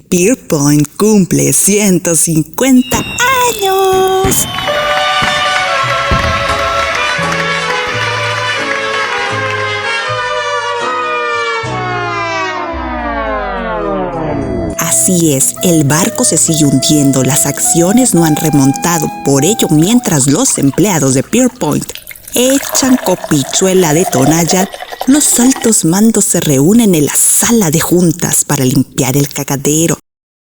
Pierpoint cumple 150 años. Así es, el barco se sigue hundiendo, las acciones no han remontado, por ello mientras los empleados de Pierpoint echan copichuela de Tonalla, los altos mandos se reúnen en la sala de juntas para limpiar el cagadero,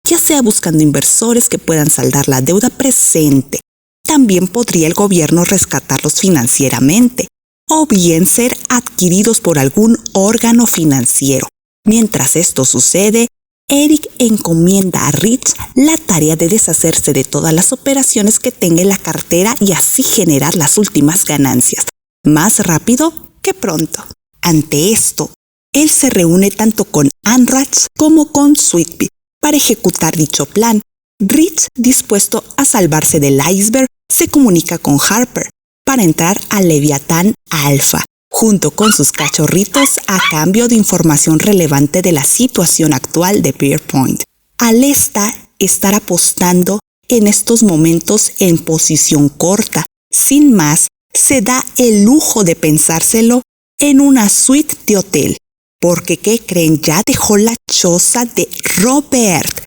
ya sea buscando inversores que puedan saldar la deuda presente. También podría el gobierno rescatarlos financieramente, o bien ser adquiridos por algún órgano financiero. Mientras esto sucede, Eric encomienda a Rich la tarea de deshacerse de todas las operaciones que tenga en la cartera y así generar las últimas ganancias, más rápido que pronto. Ante esto, él se reúne tanto con Anratx como con Sweetpea para ejecutar dicho plan. Rich, dispuesto a salvarse del iceberg, se comunica con Harper para entrar al Leviatán Alpha, junto con sus cachorritos a cambio de información relevante de la situación actual de Pierpoint. Al estar apostando en estos momentos en posición corta, sin más, se da el lujo de pensárselo en una suite de hotel, porque ¿qué creen? Ya dejó la choza de Robert,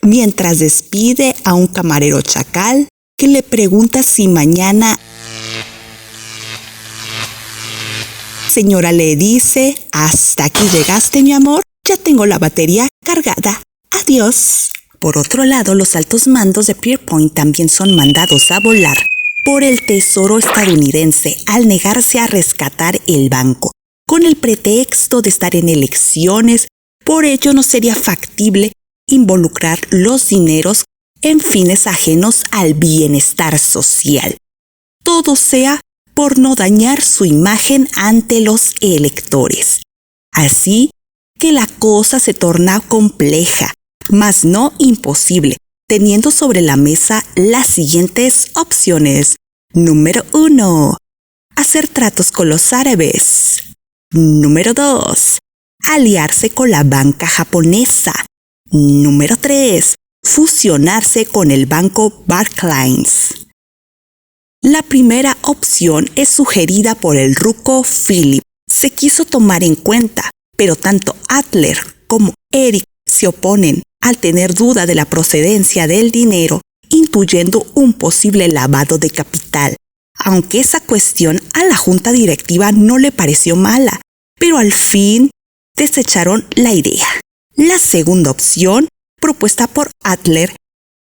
mientras despide a un camarero chacal que le pregunta si mañana... Señora le dice, hasta aquí llegaste mi amor, ya tengo la batería cargada, adiós. Por otro lado, los altos mandos de Pierpoint también son mandados a volar por el Tesoro estadounidense al negarse a rescatar el banco, con el pretexto de estar en elecciones. Por ello no sería factible involucrar los dineros en fines ajenos al bienestar social. Todo sea por no dañar su imagen ante los electores. Así que la cosa se torna compleja, mas no imposible, teniendo sobre la mesa las siguientes opciones. Número 1. Hacer tratos con los árabes. Número 2. Aliarse con la banca japonesa. Número 3. Fusionarse con el banco Barclays. La primera opción es sugerida por el ruco Philip. Se quiso tomar en cuenta, pero tanto Adler como Eric se oponen al tener duda de la procedencia del dinero, intuyendo un posible lavado de capital. Aunque esa cuestión a la junta directiva no le pareció mala, pero al fin desecharon la idea. La segunda opción, propuesta por Adler,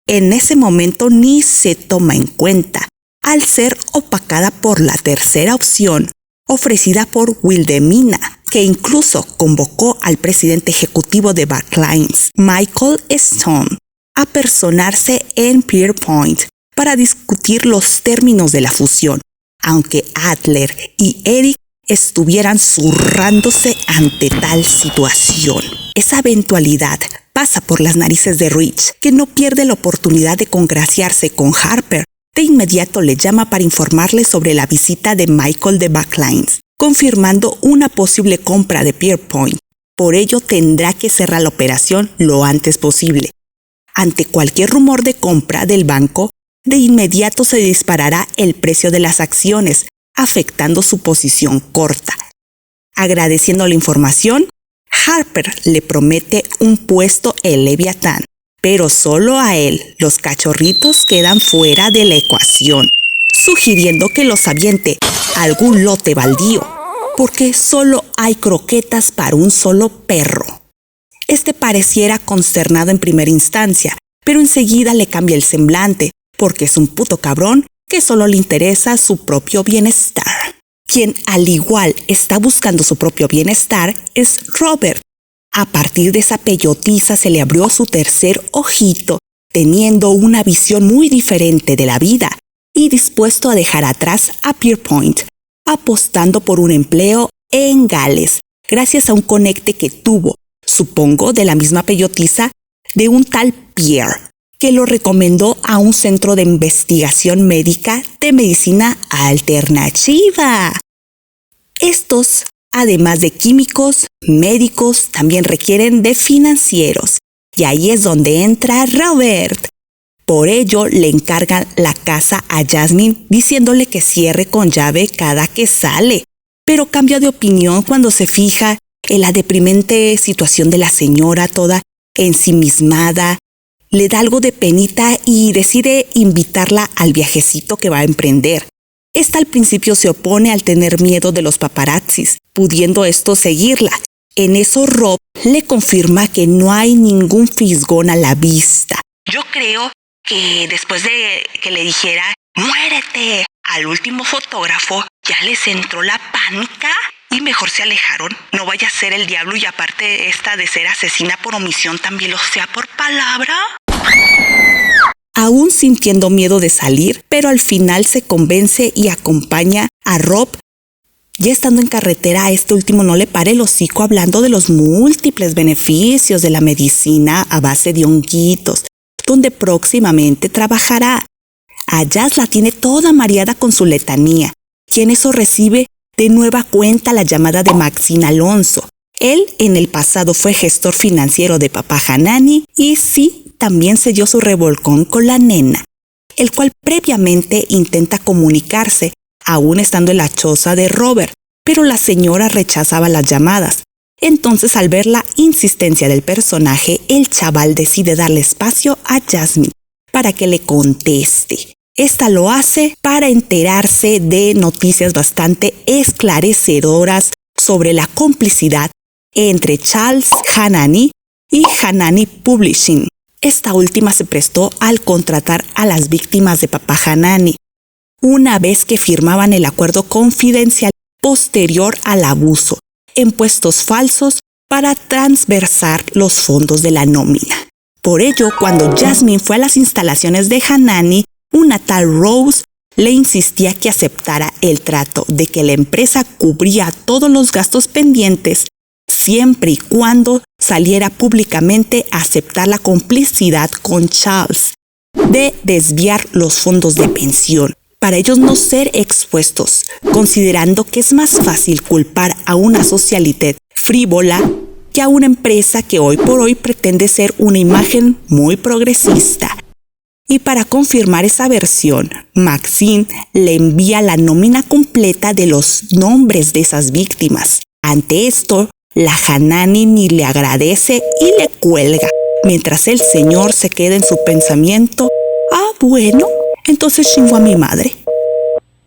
en ese momento ni se toma en cuenta, al ser opacada por la tercera opción, ofrecida por Wilhelmina, que incluso convocó al presidente ejecutivo de Barclays, Michael Stone, a personarse en Pierpoint para discutir los términos de la fusión, aunque Adler y Eric estuvieran zurrándose ante tal situación. Esa eventualidad pasa por las narices de Rich, que no pierde la oportunidad de congraciarse con Harper. De inmediato le llama para informarle sobre la visita de Michael de Barclays, confirmando una posible compra de Pierpoint. Por ello tendrá que cerrar la operación lo antes posible. Ante cualquier rumor de compra del banco, de inmediato se disparará el precio de las acciones, afectando su posición corta. Agradeciendo la información, Harper le promete un puesto en Leviatán, pero solo a él. Los cachorritos quedan fuera de la ecuación, sugiriendo que los aviente a algún lote baldío, porque solo hay croquetas para un solo perro. Este pareciera consternado en primera instancia, pero enseguida le cambia el semblante, porque es un puto cabrón que solo le interesa su propio bienestar. Quien al igual está buscando su propio bienestar es Robert. A partir de esa peyotiza se le abrió su tercer ojito, teniendo una visión muy diferente de la vida y dispuesto a dejar atrás a Pierpoint, apostando por un empleo en Gales, gracias a un conecte que tuvo, supongo de la misma peyotiza, de un tal Pierre, que lo recomendó a un centro de investigación médica de medicina alternativa. Estos, además de químicos, médicos, también requieren de financieros, y ahí es donde entra Robert. Por ello, le encargan la casa a Jasmine diciéndole que cierre con llave cada que sale, pero cambia de opinión cuando se fija en la deprimente situación de la señora toda ensimismada. Le da algo de penita y decide invitarla al viajecito que va a emprender. Esta al principio se opone al tener miedo de los paparazzis, pudiendo esto seguirla. En eso Rob le confirma que no hay ningún fisgón a la vista. Yo creo que después de que le dijera ¡muérete! Al último fotógrafo, ya les entró la pánica y mejor se alejaron. No vaya a ser el diablo y aparte esta de ser asesina por omisión también lo sea por palabra. Aún sintiendo miedo de salir, pero al final se convence y acompaña a Rob. Ya estando en carretera, a este último no le para el hocico hablando de los múltiples beneficios de la medicina a base de honguitos, donde próximamente trabajará. A Jazz la tiene toda mareada con su letanía, y en eso recibe de nueva cuenta la llamada de Maxine Alonso. Él en el pasado fue gestor financiero de papá Hanani y sí, también se dio su revolcón con la nena, el cual previamente intenta comunicarse, aún estando en la choza de Robert, pero la señora rechazaba las llamadas. Entonces, al ver la insistencia del personaje, el chaval decide darle espacio a Jasmine para que le conteste. Esta lo hace para enterarse de noticias bastante esclarecedoras sobre la complicidad entre Charles Hanani y Hanani Publishing. Esta última se prestó al contratar a las víctimas de papá Hanani, una vez que firmaban el acuerdo confidencial posterior al abuso, en puestos falsos para transversar los fondos de la nómina. Por ello, cuando Jasmine fue a las instalaciones de Hanani, una tal Rose le insistía que aceptara el trato de que la empresa cubría todos los gastos pendientes siempre y cuando saliera públicamente a aceptar la complicidad con Charles de desviar los fondos de pensión, para ellos no ser expuestos, considerando que es más fácil culpar a una socialité frívola que a una empresa que hoy por hoy pretende ser una imagen muy progresista. Y para confirmar esa versión, Maxine le envía la nómina completa de los nombres de esas víctimas. Ante esto, la Hanani ni le agradece y le cuelga, mientras el señor se queda en su pensamiento: ah, bueno, entonces chingo a mi madre.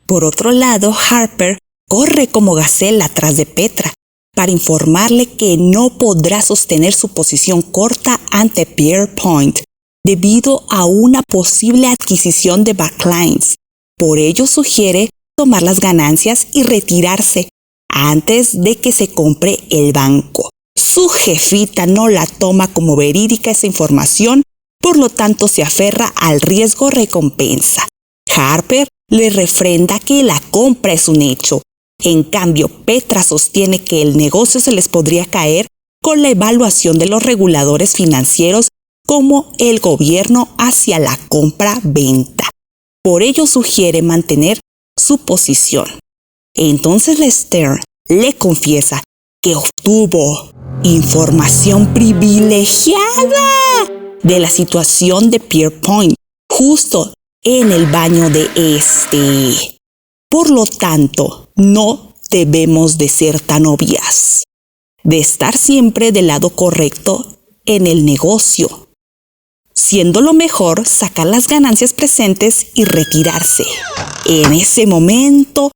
Por otro lado, Harper corre como gacela tras de Petra para informarle que no podrá sostener su posición corta ante Pierpoint debido a una posible adquisición de Backlines. Por ello sugiere tomar las ganancias y retirarse antes de que se compre el banco. Su jefita no la toma como verídica esa información, por lo tanto se aferra al riesgo-recompensa. Harper le refrenda que la compra es un hecho. En cambio, Petra sostiene que el negocio se les podría caer con la evaluación de los reguladores financieros como el gobierno hacia la compra-venta. Por ello sugiere mantener su posición. Entonces Lester le confiesa que obtuvo información privilegiada de la situación de Pierpoint justo en el baño de este. Por lo tanto, no debemos de ser tan obvias, de estar siempre del lado correcto en el negocio, siendo lo mejor sacar las ganancias presentes y retirarse. En ese momento,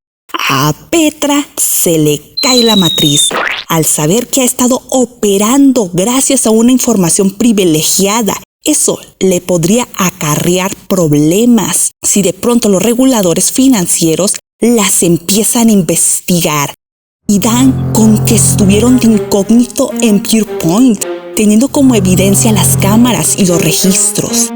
a Petra se le cae la matriz al saber que ha estado operando gracias a una información privilegiada. Eso le podría acarrear problemas si de pronto los reguladores financieros las empiezan a investigar y dan con que estuvieron de incógnito en Pierpoint, teniendo como evidencia las cámaras y los registros.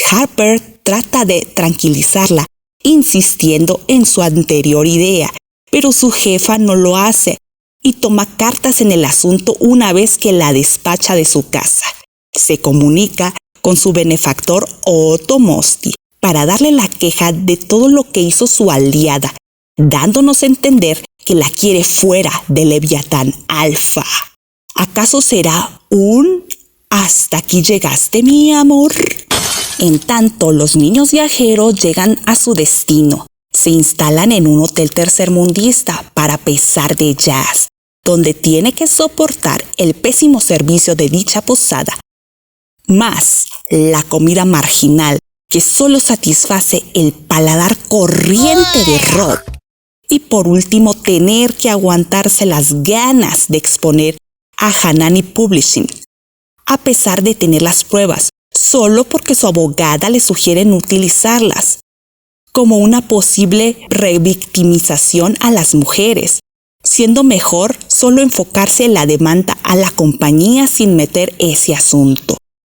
Harper trata de tranquilizarla, insistiendo en su anterior idea, pero su jefa no lo hace y toma cartas en el asunto una vez que la despacha de su casa. Se comunica con su benefactor Otto Mosty para darle la queja de todo lo que hizo su aliada, dándonos a entender que la quiere fuera de Leviatán Alpha. ¿Acaso será un Hasta aquí llegaste, mi amor. En tanto, los niños viajeros llegan a su destino. Se instalan en un hotel tercermundista para pesar de jazz, donde tiene que soportar el pésimo servicio de dicha posada, más la comida marginal que solo satisface el paladar corriente de Rob. Y por último, tener que aguantarse las ganas de exponer a Hanani Publishing, a pesar de tener las pruebas, solo porque su abogada le sugiere no utilizarlas, como una posible revictimización a las mujeres, siendo mejor solo enfocarse en la demanda a la compañía sin meter ese asunto.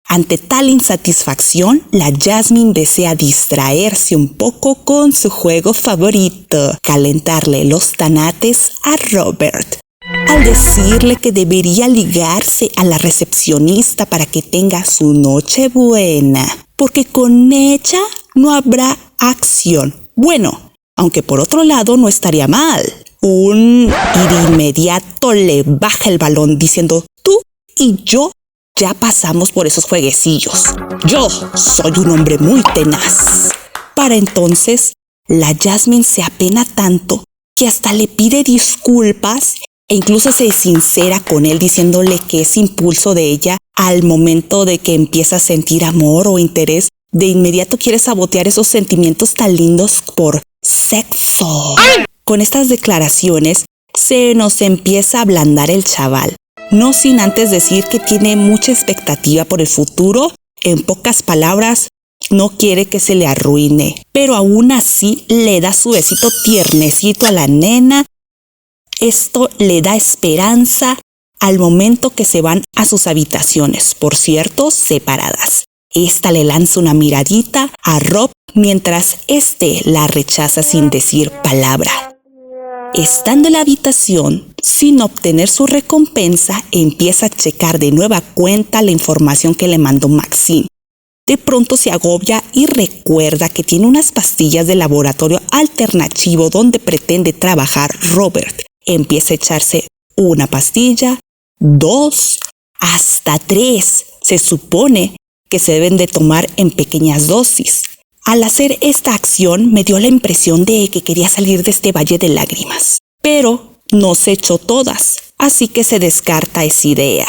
Ante tal insatisfacción, la Jasmine desea distraerse un poco con su juego favorito, calentarle los tanates a Robert, al decirle que debería ligarse a la recepcionista para que tenga su noche buena, porque con ella no habrá acción. Bueno, aunque por otro lado no estaría mal. Y de inmediato le baja el balón diciendo: tú y yo ya pasamos por esos jueguecillos. Yo soy un hombre muy tenaz. Para entonces, la Jasmine se apena tanto que hasta le pide disculpas e incluso se sincera con él diciéndole que ese impulso de ella al momento de que empieza a sentir amor o interés, de inmediato quiere sabotear esos sentimientos tan lindos por sexo. Con estas declaraciones se nos empieza a ablandar el chaval, no sin antes decir que tiene mucha expectativa por el futuro. En pocas palabras, no quiere que se le arruine, pero aún así le da su besito tiernecito a la nena. Esto le da esperanza al momento que se van a sus habitaciones, por cierto, separadas. Esta le lanza una miradita a Rob mientras este la rechaza sin decir palabra. Estando en la habitación, sin obtener su recompensa, empieza a checar de nueva cuenta la información que le mandó Maxine. De pronto se agobia y recuerda que tiene unas pastillas de laboratorio alternativo donde pretende trabajar Robert. Empieza a echarse una pastilla, 2, hasta 3. Se supone que se deben de tomar en pequeñas dosis. Al hacer esta acción me dio la impresión de que quería salir de este valle de lágrimas, pero no se echó todas, así que se descarta esa idea.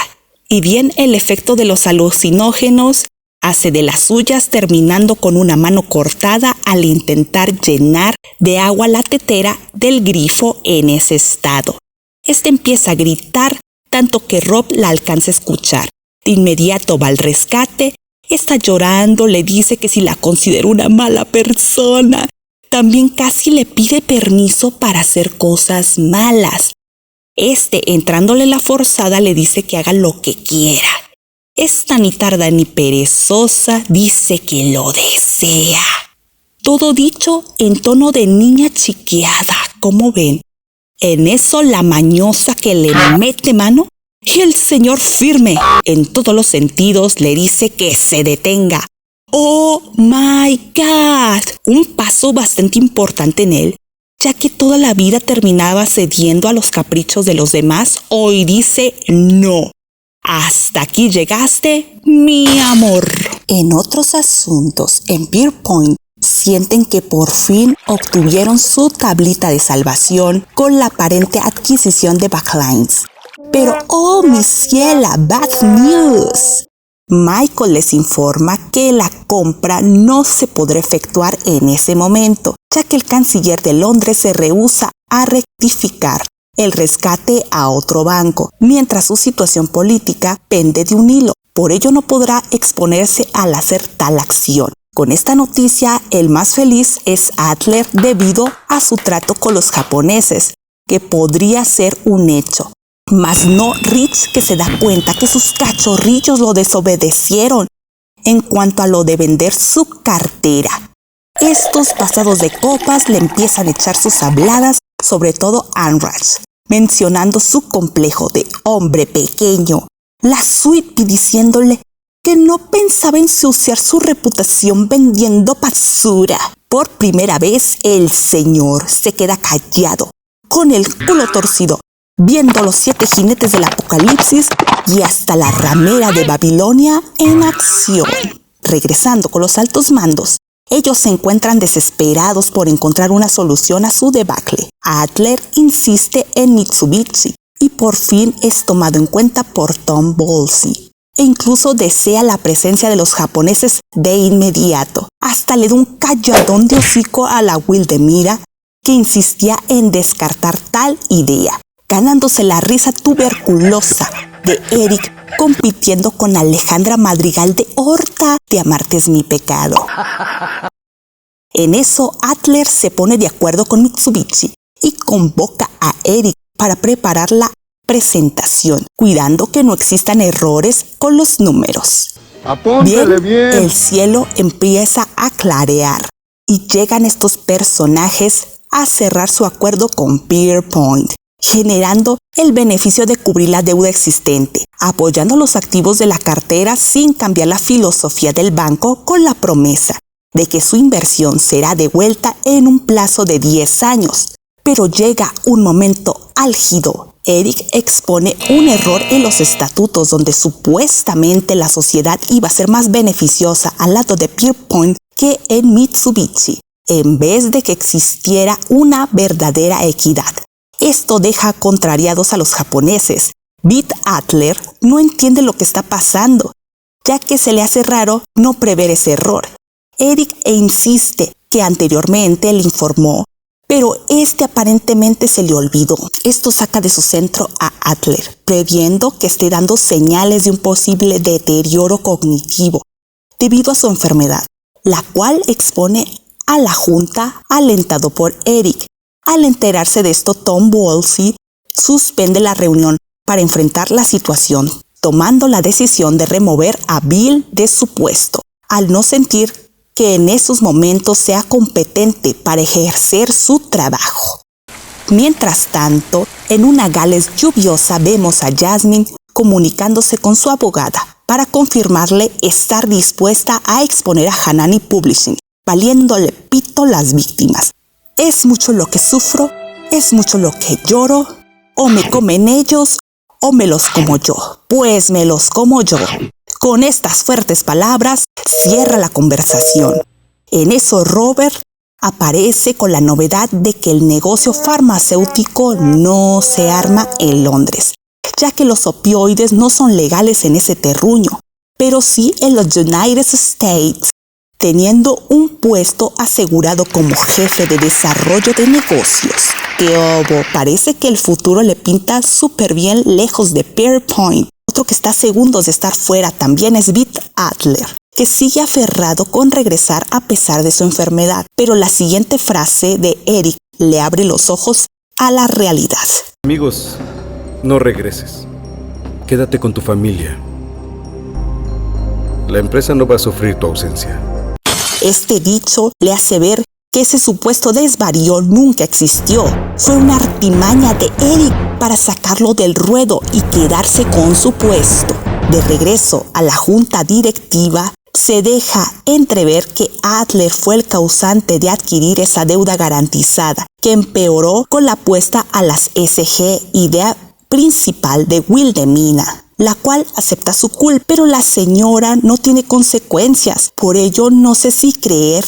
Y bien, el efecto de los alucinógenos hace de las suyas, terminando con una mano cortada al intentar llenar de agua la tetera del grifo en ese estado. Este empieza a gritar tanto que Rob la alcanza a escuchar. De inmediato va al rescate. Está llorando, le dice que si la considera una mala persona. También casi le pide permiso para hacer cosas malas. Entrándole la forzada, le dice que haga lo que quiera. Esta ni tarda ni perezosa dice que lo desea. Todo dicho en tono de niña chiqueada, ¿cómo ven? En eso la mañosa que le mete mano. Y el señor firme, en todos los sentidos, le dice que se detenga. ¡Oh, my God! Un paso bastante importante en él, ya que toda la vida terminaba cediendo a los caprichos de los demás. Hoy dice no. Hasta aquí llegaste, mi amor. En otros asuntos, en Pierpoint, sienten que por fin obtuvieron su tablita de salvación con la aparente adquisición de Backlines. Pero, oh, mi ciela, bad news. Michael les informa que la compra no se podrá efectuar en ese momento, ya que el canciller de Londres se rehúsa a rectificar el rescate a otro banco, mientras su situación política pende de un hilo. Por ello no podrá exponerse al hacer tal acción. Con esta noticia, el más feliz es Adler debido a su trato con los japoneses, que podría ser un hecho. Mas no Rich, que se da cuenta que sus cachorrillos lo desobedecieron en cuanto a lo de vender su cartera. Estos pasados de copas le empiezan a echar sus habladas, sobre todo Anrach, mencionando su complejo de hombre pequeño. La Sweetie diciéndole que no pensaba ensuciar su reputación vendiendo basura. Por primera vez el señor se queda callado, con el culo torcido, viendo los 7 jinetes del apocalipsis y hasta la ramera de Babilonia en acción. Regresando con los altos mandos, ellos se encuentran desesperados por encontrar una solución a su debacle. Adler insiste en Mitsubishi y por fin es tomado en cuenta por Tom Bowlesy. E incluso desea la presencia de los japoneses de inmediato. Hasta le da un calladón de hocico a la Wilhelmina, que insistía en descartar tal idea, ganándose la risa tuberculosa de Eric compitiendo con Alejandra Madrigal de Horta de Amarte es mi pecado. En eso, Adler se pone de acuerdo con Mitsubishi y convoca a Eric para preparar la presentación, cuidando que no existan errores con los números. Apúntale bien. El cielo empieza a clarear y llegan estos personajes a cerrar su acuerdo con Pierpoint, generando el beneficio de cubrir la deuda existente, apoyando los activos de la cartera sin cambiar la filosofía del banco, con la promesa de que su inversión será devuelta en un plazo de 10 años. Pero llega un momento álgido. Eric expone un error en los estatutos donde supuestamente la sociedad iba a ser más beneficiosa al lado de Pierpoint que en Mitsubishi, en vez de que existiera una verdadera equidad. Esto deja contrariados a los japoneses. Bit Adler no entiende lo que está pasando, ya que se le hace raro no prever ese error. Eric insiste que anteriormente le informó, pero este aparentemente se le olvidó. Esto saca de su centro a Adler, previendo que esté dando señales de un posible deterioro cognitivo debido a su enfermedad, la cual expone a la junta alentado por Eric. Al enterarse de esto, Tom Bowlesy suspende la reunión para enfrentar la situación, tomando la decisión de remover a Bill de su puesto, al no sentir que en esos momentos sea competente para ejercer su trabajo. Mientras tanto, en una Gales lluviosa vemos a Jasmine comunicándose con su abogada para confirmarle estar dispuesta a exponer a Hanani Publishing, valiéndole pito las víctimas. Es mucho lo que sufro, es mucho lo que lloro, o me comen ellos, o me los como yo. Pues me los como yo. Con estas fuertes palabras, cierra la conversación. En eso, Robert aparece con la novedad de que el negocio farmacéutico no se arma en Londres, ya que los opioides no son legales en ese terruño, pero sí en los United States, teniendo un puesto asegurado como jefe de desarrollo de negocios. ¡Qué obo! Parece que el futuro le pinta súper bien lejos de Pierpoint. Otro que está a segundos de estar fuera también es Bit Adler, que sigue aferrado con regresar a pesar de su enfermedad. Pero la siguiente frase de Eric le abre los ojos a la realidad. Amigos, no regreses. Quédate con tu familia. La empresa no va a sufrir tu ausencia. Este dicho le hace ver que ese supuesto desvarío nunca existió. Fue una artimaña de Eric para sacarlo del ruedo y quedarse con su puesto. De regreso a la junta directiva, se deja entrever que Adler fue el causante de adquirir esa deuda garantizada, que empeoró con la apuesta a las SG, idea principal de Wilhelmina, la cual acepta su culpa, pero la señora no tiene consecuencias. Por ello no sé si creer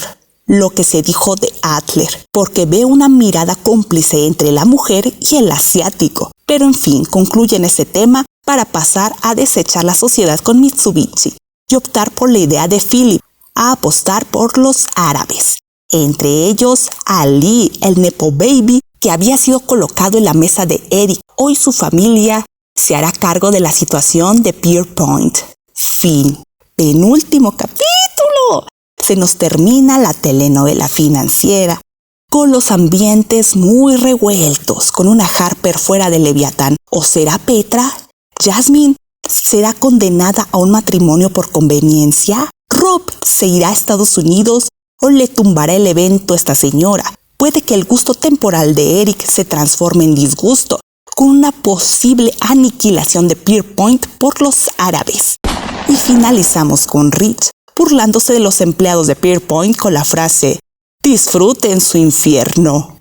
lo que se dijo de Adler, porque ve una mirada cómplice entre la mujer y el asiático. Pero en fin, concluyen ese tema para pasar a desechar la sociedad con Mitsubishi y optar por la idea de Philip, a apostar por los árabes. Entre ellos, Ali, el Nepo Baby, que había sido colocado en la mesa de Eric. Hoy su familia se hará cargo de la situación de Pierpoint. Fin. Penúltimo capítulo. Se nos termina la telenovela financiera, con los ambientes muy revueltos, con una Harper fuera de Leviatán. ¿O será Petra? ¿Jasmine será condenada a un matrimonio por conveniencia? ¿Rob se irá a Estados Unidos o le tumbará el evento a esta señora? Puede que el gusto temporal de Eric se transforme en disgusto, con una posible aniquilación de Pierpoint por los árabes. Y finalizamos con Rich burlándose de los empleados de Pierpoint con la frase: disfruten su infierno.